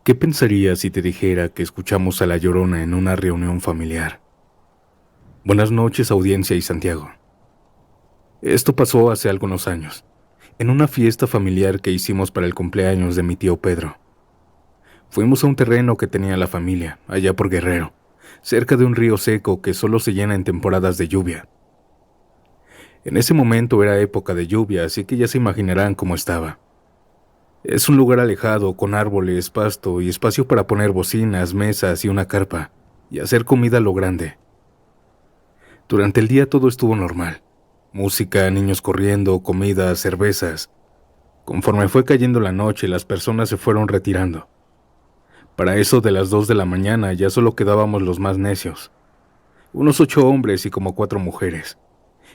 ¿Qué pensarías si te dijera que escuchamos a La Llorona en una reunión familiar? Buenas noches, audiencia y Santiago. Esto pasó hace algunos años, en una fiesta familiar que hicimos para el cumpleaños de mi tío Pedro. Fuimos a un terreno que tenía la familia, allá por Guerrero, cerca de un río seco que solo se llena en temporadas de lluvia. En ese momento era época de lluvia, así que ya se imaginarán cómo estaba. Es un lugar alejado, con árboles, pasto y espacio para poner bocinas, mesas y una carpa, y hacer comida a lo grande. Durante el día todo estuvo normal. Música, niños corriendo, comida, cervezas. Conforme fue cayendo la noche, las personas se fueron retirando. Para eso de las 2 de la mañana ya solo quedábamos los más necios. Unos 8 hombres y como 4 mujeres,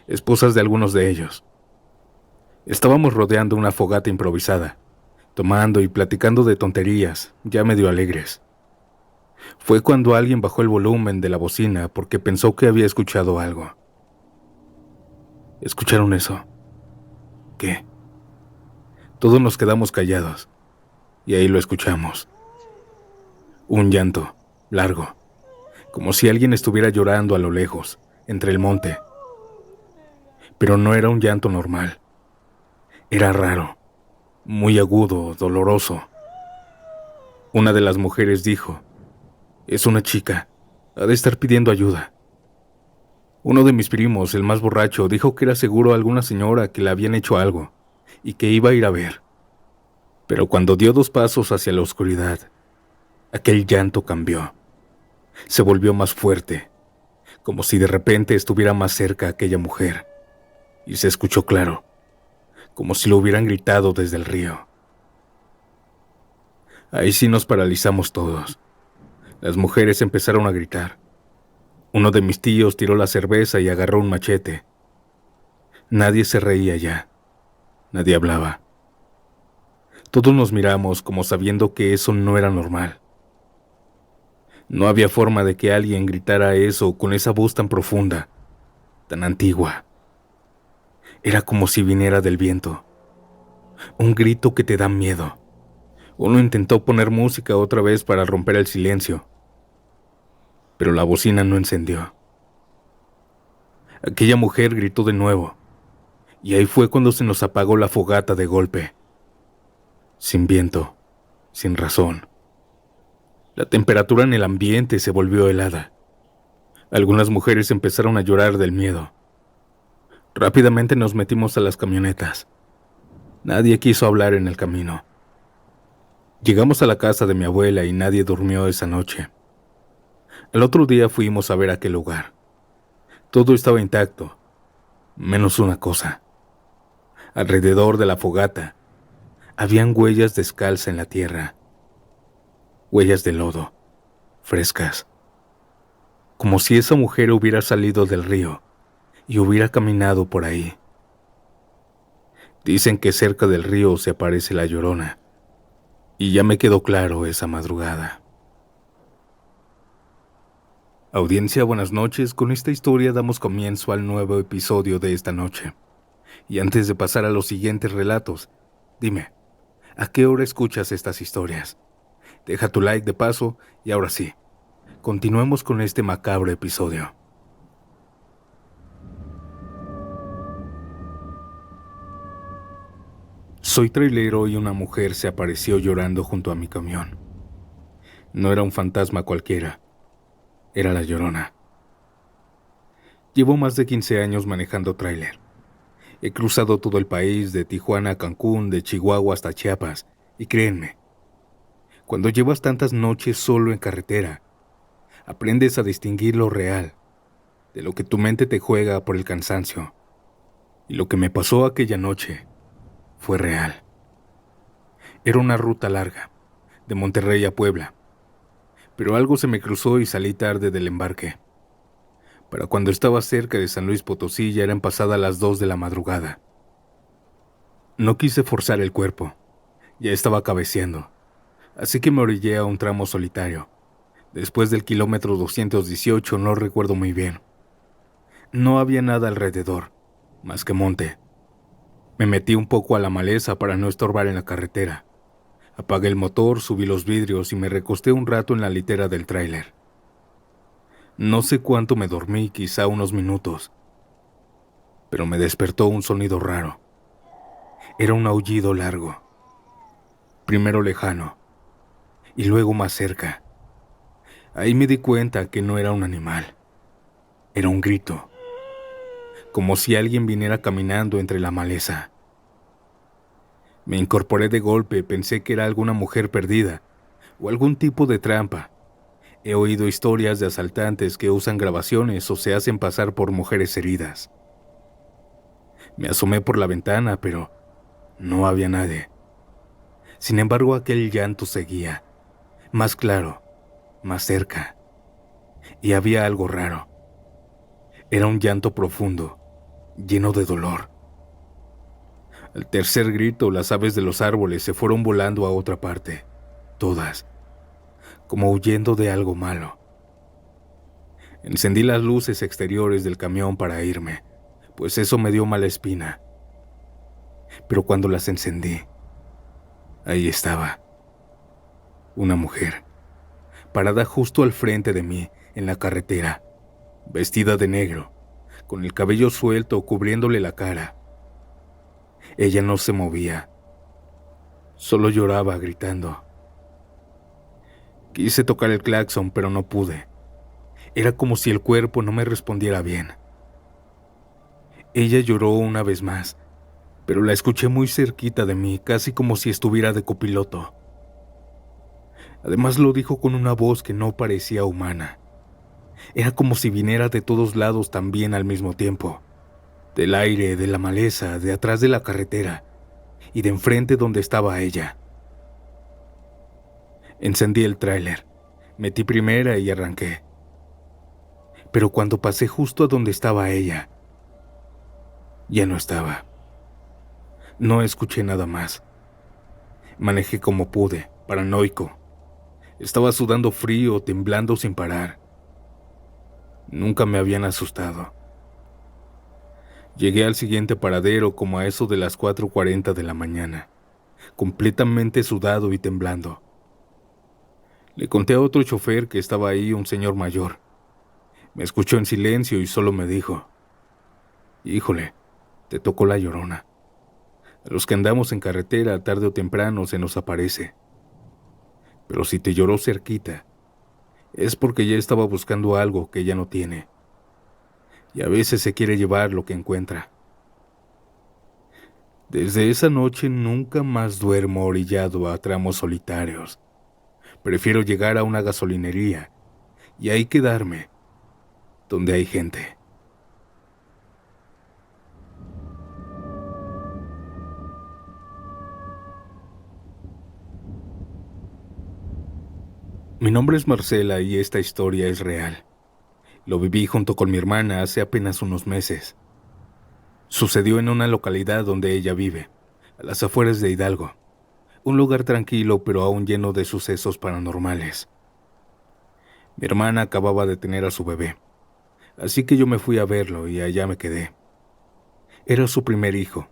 esposas de algunos de ellos. Estábamos rodeando una fogata improvisada, tomando y platicando de tonterías, ya medio alegres. Fue cuando alguien bajó el volumen de la bocina porque pensó que había escuchado algo. ¿Escucharon eso? ¿Qué? Todos nos quedamos callados, y ahí lo escuchamos. Un llanto, largo, como si alguien estuviera llorando a lo lejos, entre el monte. Pero no era un llanto normal. Era raro, muy agudo, doloroso. Una de las mujeres dijo, «Es una chica, ha de estar pidiendo ayuda». Uno de mis primos, el más borracho, dijo que era seguro alguna señora que le habían hecho algo, y que iba a ir a ver. Pero cuando dio 2 pasos hacia la oscuridad, aquel llanto cambió. Se volvió más fuerte, como si de repente estuviera más cerca aquella mujer, y se escuchó claro, como si lo hubieran gritado desde el río. Ahí sí nos paralizamos todos. Las mujeres empezaron a gritar. Uno de mis tíos tiró la cerveza y agarró un machete. Nadie se reía ya, nadie hablaba. Todos nos miramos como sabiendo que eso no era normal. No había forma de que alguien gritara eso con esa voz tan profunda, tan antigua. Era como si viniera del viento. Un grito que te da miedo. Uno intentó poner música otra vez para romper el silencio, pero la bocina no encendió. Aquella mujer gritó de nuevo, y ahí fue cuando se nos apagó la fogata de golpe. Sin viento, sin razón. La temperatura en el ambiente se volvió helada. Algunas mujeres empezaron a llorar del miedo. Rápidamente nos metimos a las camionetas. Nadie quiso hablar en el camino. Llegamos a la casa de mi abuela y nadie durmió esa noche. Al otro día fuimos a ver aquel lugar. Todo estaba intacto, menos una cosa. Alrededor de la fogata, habían huellas descalzas en la tierra. Huellas de lodo, frescas. Como si esa mujer hubiera salido del río y hubiera caminado por ahí. Dicen que cerca del río se aparece la Llorona. Y ya me quedó claro esa madrugada. Audiencia, buenas noches. Con esta historia damos comienzo al nuevo episodio de esta noche. Y antes de pasar a los siguientes relatos, dime, ¿a qué hora escuchas estas historias? Deja tu like de paso y ahora sí, continuemos con este macabro episodio. Soy trailero y una mujer se apareció llorando junto a mi camión. No era un fantasma cualquiera, era la Llorona. Llevo más de 15 años manejando tráiler. He cruzado todo el país, de Tijuana a Cancún, de Chihuahua hasta Chiapas, y créenme, cuando llevas tantas noches solo en carretera, aprendes a distinguir lo real de lo que tu mente te juega por el cansancio. Y lo que me pasó aquella noche fue real. Era una ruta larga, de Monterrey a Puebla, pero algo se me cruzó y salí tarde del embarque. Para cuando estaba cerca de San Luis Potosí ya eran pasadas las 2 de la madrugada. No quise forzar el cuerpo, ya estaba cabeceando, así que me orillé a un tramo solitario. Después del kilómetro 218 no recuerdo muy bien. No había nada alrededor, más que monte. Me metí un poco a la maleza para no estorbar en la carretera. Apagué el motor, subí los vidrios y me recosté un rato en la litera del tráiler. No sé cuánto me dormí, quizá unos minutos, pero me despertó un sonido raro. Era un aullido largo, primero lejano y luego más cerca. Ahí me di cuenta que no era un animal, era un grito, como si alguien viniera caminando entre la maleza. Me incorporé de golpe, pensé que era alguna mujer perdida o algún tipo de trampa. He oído historias de asaltantes que usan grabaciones o se hacen pasar por mujeres heridas. Me asomé por la ventana, pero no había nadie. Sin embargo, aquel llanto seguía, más claro, más cerca, y había algo raro. Era un llanto profundo, lleno de dolor. Al tercer grito, las aves de los árboles se fueron volando a otra parte, todas, como huyendo de algo malo. Encendí las luces exteriores del camión para irme, pues eso me dio mala espina. Pero cuando las encendí, ahí estaba, una mujer, parada justo al frente de mí, en la carretera, vestida de negro, con el cabello suelto cubriéndole la cara. Ella no se movía, solo lloraba gritando. Quise tocar el claxon, pero no pude. Era como si el cuerpo no me respondiera bien. Ella lloró una vez más, pero la escuché muy cerquita de mí, casi como si estuviera de copiloto. Además lo dijo con una voz que no parecía humana. Era como si viniera de todos lados también al mismo tiempo. Del aire, de la maleza, de atrás de la carretera y de enfrente donde estaba ella. Encendí el tráiler, metí primera y arranqué. Pero cuando pasé justo a donde estaba ella, ya no estaba. No escuché nada más. Manejé como pude, paranoico. Estaba sudando frío, temblando sin parar. Nunca me habían asustado. Llegué al siguiente paradero como a eso de las 4:40 de la mañana, completamente sudado y temblando. Le conté a otro chofer que estaba ahí, un señor mayor. Me escuchó en silencio y solo me dijo: «Híjole, te tocó la llorona. A los que andamos en carretera, tarde o temprano se nos aparece. Pero si te lloró cerquita, es porque ya estaba buscando algo que ya no tiene. Y a veces se quiere llevar lo que encuentra». Desde esa noche nunca más duermo orillado a tramos solitarios. Prefiero llegar a una gasolinería y ahí quedarme, donde hay gente. Mi nombre es Marcela y esta historia es real. Lo viví junto con mi hermana hace apenas unos meses. Sucedió en una localidad donde ella vive, a las afueras de Hidalgo. Un lugar tranquilo pero aún lleno de sucesos paranormales. Mi hermana acababa de tener a su bebé, así que yo me fui a verlo y allá me quedé. Era su primer hijo,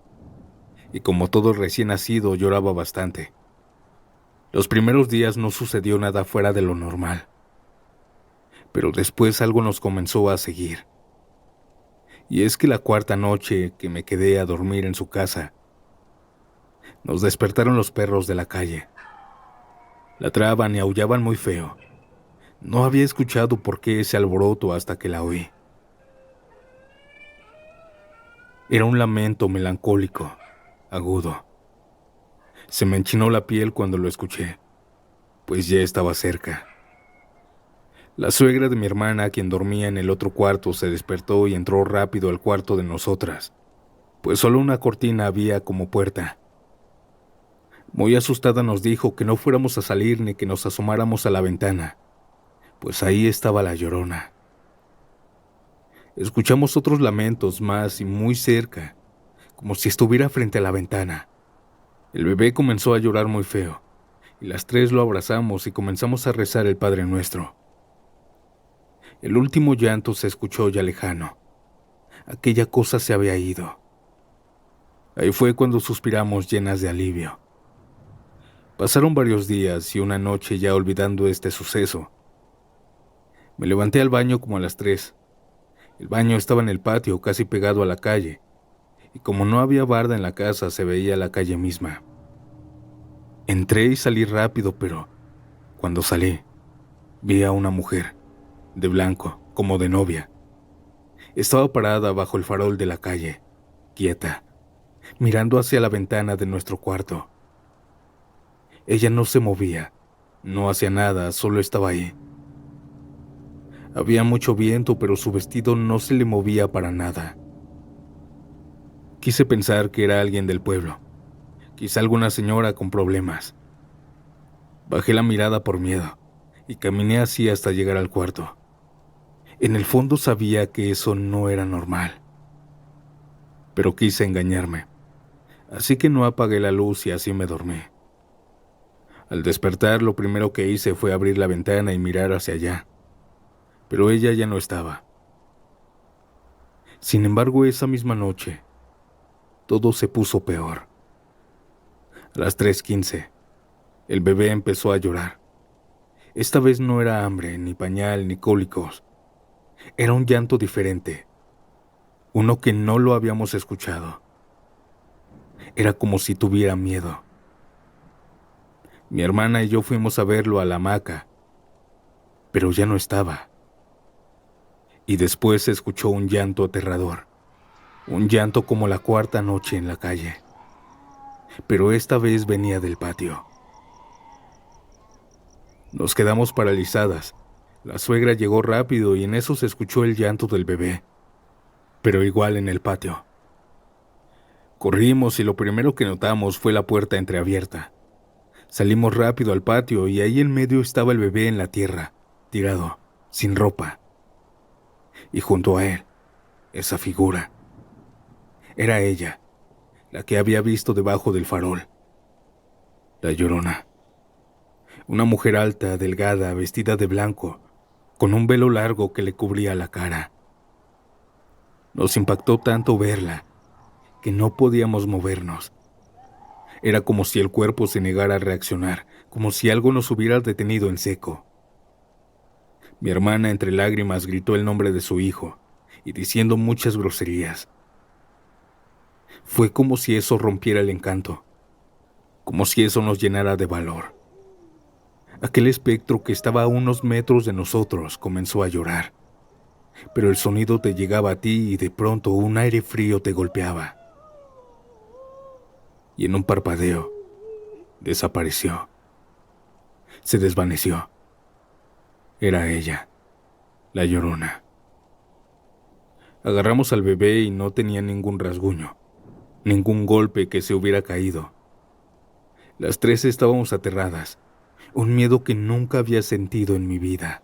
y como todo recién nacido lloraba bastante. Los primeros días no sucedió nada fuera de lo normal, pero después algo nos comenzó a seguir. Y es que la cuarta noche que me quedé a dormir en su casa, nos despertaron los perros de la calle. Ladraban y aullaban muy feo. No había escuchado por qué ese alboroto hasta que la oí. Era un lamento melancólico, agudo. Se me enchinó la piel cuando lo escuché, pues ya estaba cerca. La suegra de mi hermana, quien dormía en el otro cuarto, se despertó y entró rápido al cuarto de nosotras, pues solo una cortina había como puerta. Muy asustada nos dijo que no fuéramos a salir ni que nos asomáramos a la ventana, pues ahí estaba la llorona. Escuchamos otros lamentos más y muy cerca, como si estuviera frente a la ventana. El bebé comenzó a llorar muy feo, y las tres lo abrazamos y comenzamos a rezar el Padre Nuestro. El último llanto se escuchó ya lejano. Aquella cosa se había ido. Ahí fue cuando suspiramos llenas de alivio. Pasaron varios días y una noche, ya olvidando este suceso, me levanté al baño como a las 3. El baño estaba en el patio, casi pegado a la calle, y como no había barda en la casa, se veía la calle misma. Entré y salí rápido, pero cuando salí, vi a una mujer, de blanco, como de novia. Estaba parada bajo el farol de la calle, quieta, mirando hacia la ventana de nuestro cuarto. Ella no se movía, no hacía nada, solo estaba ahí. Había mucho viento, pero su vestido no se le movía para nada. Quise pensar que era alguien del pueblo, quizá alguna señora con problemas. Bajé la mirada por miedo y caminé así hasta llegar al cuarto. En el fondo sabía que eso no era normal, pero quise engañarme, así que no apagué la luz y así me dormí. Al despertar, lo primero que hice fue abrir la ventana y mirar hacia allá, pero ella ya no estaba. Sin embargo, esa misma noche, todo se puso peor. A las 3:15, el bebé empezó a llorar. Esta vez no era hambre, ni pañal, ni cólicos. Era un llanto diferente, uno que no lo habíamos escuchado. Era como si tuviera miedo. Mi hermana y yo fuimos a verlo a la hamaca, pero ya no estaba. Y después se escuchó un llanto aterrador, un llanto como la cuarta noche en la calle, pero esta vez venía del patio. Nos quedamos paralizadas. La suegra llegó rápido y en eso se escuchó el llanto del bebé, pero igual en el patio. Corrimos y lo primero que notamos fue la puerta entreabierta. Salimos rápido al patio y ahí en medio estaba el bebé en la tierra, tirado, sin ropa. Y junto a él, esa figura. Era ella, la que había visto debajo del farol. La Llorona. Una mujer alta, delgada, vestida de blanco, con un velo largo que le cubría la cara. Nos impactó tanto verla que no podíamos movernos. Era como si el cuerpo se negara a reaccionar, como si algo nos hubiera detenido en seco. Mi hermana, entre lágrimas, gritó el nombre de su hijo y diciendo muchas groserías. Fue como si eso rompiera el encanto, como si eso nos llenara de valor. Aquel espectro que estaba a unos metros de nosotros comenzó a llorar, pero el sonido te llegaba a ti y de pronto un aire frío te golpeaba. Y en un parpadeo, desapareció. Se desvaneció. Era ella, la Llorona. Agarramos al bebé y no tenía ningún rasguño, ningún golpe que se hubiera caído. Las tres estábamos aterradas, un miedo que nunca había sentido en mi vida.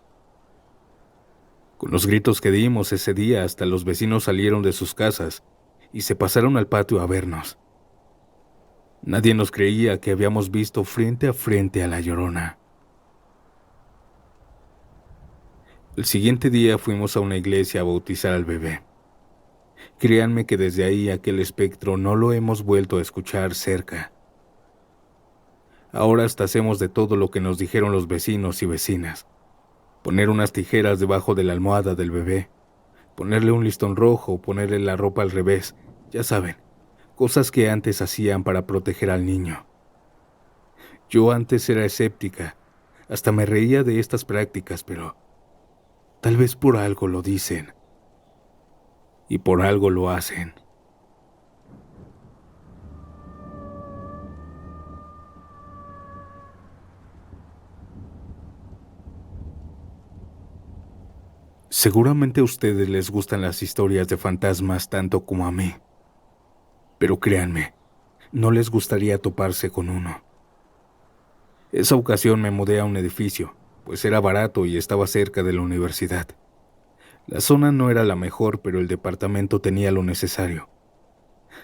Con los gritos que dimos ese día, hasta los vecinos salieron de sus casas y se pasaron al patio a vernos. Nadie nos creía que habíamos visto frente a frente a la Llorona. El siguiente día fuimos a una iglesia a bautizar al bebé. Créanme que desde ahí aquel espectro no lo hemos vuelto a escuchar cerca. Ahora hasta hacemos de todo lo que nos dijeron los vecinos y vecinas. Poner unas tijeras debajo de la almohada del bebé, ponerle un listón rojo, ponerle la ropa al revés, ya saben, cosas que antes hacían para proteger al niño. Yo antes era escéptica, hasta me reía de estas prácticas, pero tal vez por algo lo dicen y por algo lo hacen. Seguramente a ustedes les gustan las historias de fantasmas tanto como a mí, pero créanme, no les gustaría toparse con uno. Esa ocasión me mudé a un edificio, pues era barato y estaba cerca de la universidad. La zona no era la mejor, pero el departamento tenía lo necesario.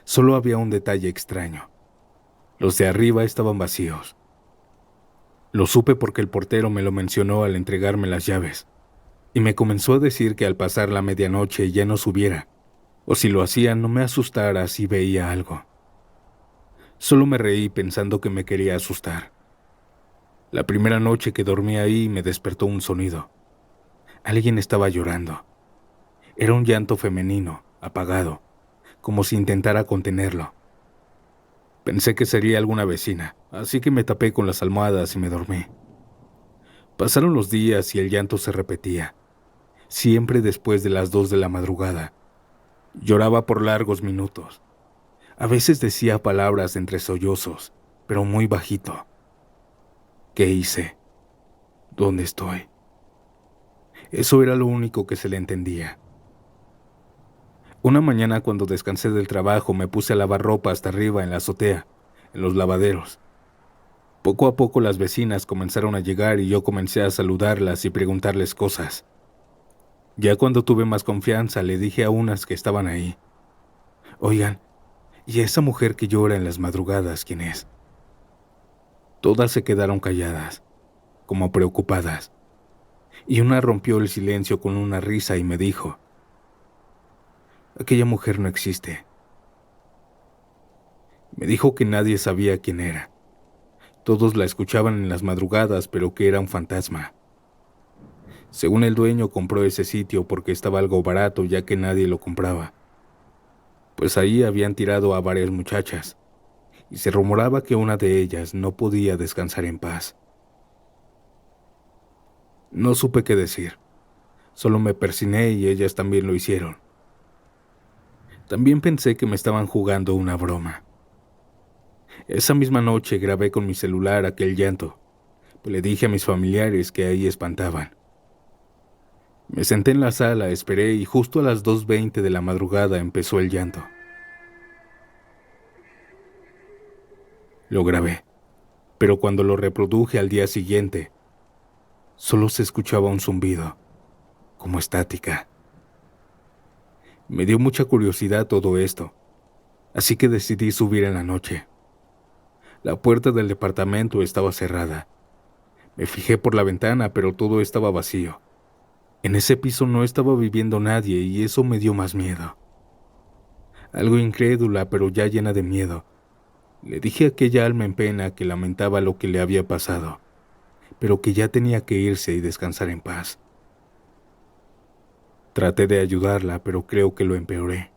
Solo había un detalle extraño. Los de arriba estaban vacíos. Lo supe porque el portero me lo mencionó al entregarme las llaves, y me comenzó a decir que al pasar la medianoche ya no subiera, o si lo hacía no me asustara si veía algo. Solo me reí pensando que me quería asustar. La primera noche que dormí ahí me despertó un sonido. Alguien estaba llorando. Era un llanto femenino, apagado, como si intentara contenerlo. Pensé que sería alguna vecina, así que me tapé con las almohadas y me dormí. Pasaron los días y el llanto se repetía, siempre después de las 2 de la madrugada. Lloraba por largos minutos. A veces decía palabras entre sollozos, pero muy bajito. ¿Qué hice? ¿Dónde estoy? Eso era lo único que se le entendía. Una mañana cuando descansé del trabajo me puse a lavar ropa hasta arriba en la azotea, en los lavaderos. Poco a poco las vecinas comenzaron a llegar y yo comencé a saludarlas y preguntarles cosas. Ya cuando tuve más confianza le dije a unas que estaban ahí: «Oigan, ¿y esa mujer que llora en las madrugadas quién es?». Todas se quedaron calladas, como preocupadas, y una rompió el silencio con una risa y me dijo: «Aquella mujer no existe». Me dijo que nadie sabía quién era. Todos la escuchaban en las madrugadas, pero que era un fantasma. Según el dueño compró ese sitio porque estaba algo barato ya que nadie lo compraba. Pues ahí habían tirado a varias muchachas, y se rumoraba que una de ellas no podía descansar en paz. No supe qué decir, solo me persigné y ellas también lo hicieron. También pensé que me estaban jugando una broma. Esa misma noche grabé con mi celular aquel llanto, pues le dije a mis familiares que ahí espantaban. Me senté en la sala, esperé y justo a las 2:20 de la madrugada empezó el llanto. Lo grabé, pero cuando lo reproduje al día siguiente, solo se escuchaba un zumbido, como estática. Me dio mucha curiosidad todo esto, así que decidí subir en la noche. La puerta del departamento estaba cerrada. Me fijé por la ventana, pero todo estaba vacío. En ese piso no estaba viviendo nadie y eso me dio más miedo. Algo incrédula, pero ya llena de miedo. Le dije a aquella alma en pena que lamentaba lo que le había pasado, pero que ya tenía que irse y descansar en paz. Traté de ayudarla, pero creo que lo empeoré.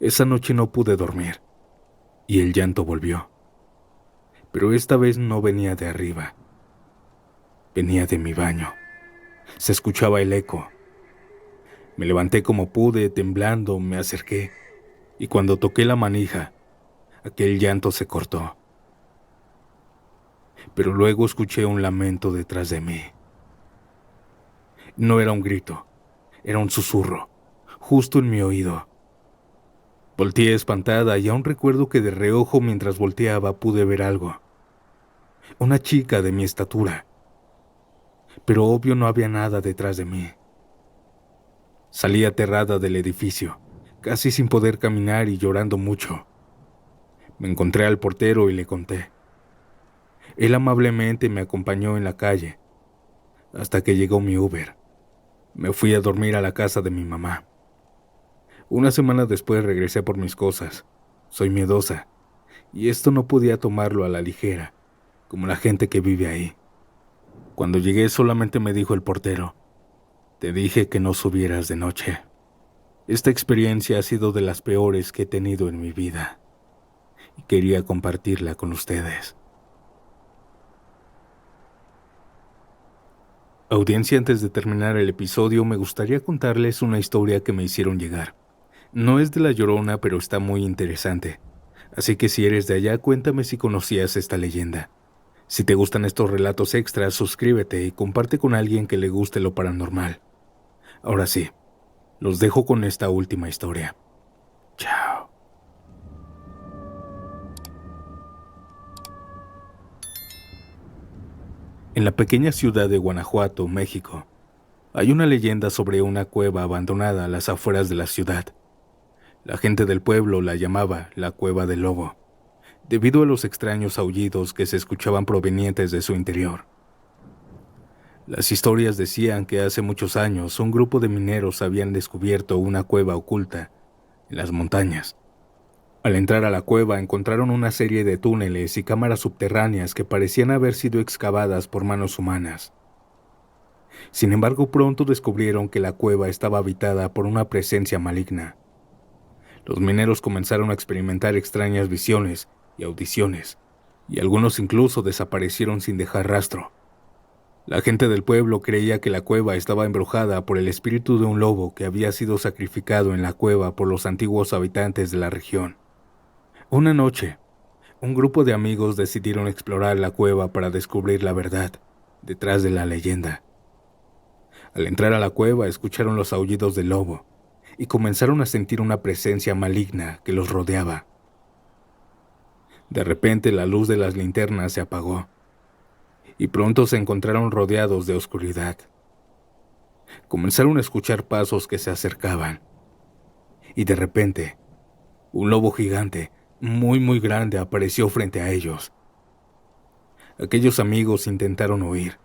Esa noche no pude dormir, y el llanto volvió. Pero esta vez no venía de arriba, venía de mi baño. Se escuchaba el eco. Me levanté como pude, temblando, me acerqué, y cuando toqué la manija, aquel llanto se cortó. Pero luego escuché un lamento detrás de mí. No era un grito, era un susurro, justo en mi oído. Volteé espantada y aún recuerdo que de reojo mientras volteaba pude ver algo. Una chica de mi estatura. Pero obvio no había nada detrás de mí. Salí aterrada del edificio, casi sin poder caminar y llorando mucho. Me encontré al portero y le conté. Él amablemente me acompañó en la calle, hasta que llegó mi Uber. Me fui a dormir a la casa de mi mamá. Una semana después regresé por mis cosas. Soy miedosa, y esto no podía tomarlo a la ligera, como la gente que vive ahí. Cuando llegué solamente me dijo el portero: «Te dije que no subieras de noche». Esta experiencia ha sido de las peores que he tenido en mi vida, y quería compartirla con ustedes. Audiencia, antes de terminar el episodio, me gustaría contarles una historia que me hicieron llegar. No es de La Llorona, pero está muy interesante. Así que si eres de allá, cuéntame si conocías esta leyenda. Si te gustan estos relatos extras, suscríbete y comparte con alguien que le guste lo paranormal. Ahora sí, los dejo con esta última historia. Chao. En la pequeña ciudad de Guanajuato, México, hay una leyenda sobre una cueva abandonada a las afueras de la ciudad. La gente del pueblo la llamaba la Cueva del Lobo, debido a los extraños aullidos que se escuchaban provenientes de su interior. Las historias decían que hace muchos años un grupo de mineros habían descubierto una cueva oculta en las montañas. Al entrar a la cueva encontraron una serie de túneles y cámaras subterráneas que parecían haber sido excavadas por manos humanas. Sin embargo, pronto descubrieron que la cueva estaba habitada por una presencia maligna. Los mineros comenzaron a experimentar extrañas visiones y audiciones, y algunos incluso desaparecieron sin dejar rastro. La gente del pueblo creía que la cueva estaba embrujada por el espíritu de un lobo que había sido sacrificado en la cueva por los antiguos habitantes de la región. Una noche, un grupo de amigos decidieron explorar la cueva para descubrir la verdad detrás de la leyenda. Al entrar a la cueva escucharon los aullidos del lobo y comenzaron a sentir una presencia maligna que los rodeaba. De repente la luz de las linternas se apagó y pronto se encontraron rodeados de oscuridad. Comenzaron a escuchar pasos que se acercaban y de repente un lobo gigante, muy grande, apareció frente a ellos. Aquellos amigos intentaron huir,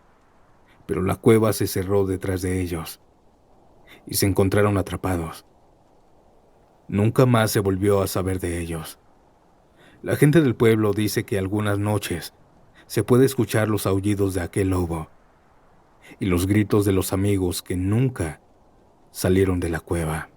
pero la cueva se cerró detrás de ellos y se encontraron atrapados. Nunca más se volvió a saber de ellos. La gente del pueblo dice que algunas noches se puede escuchar los aullidos de aquel lobo y los gritos de los amigos que nunca salieron de la cueva.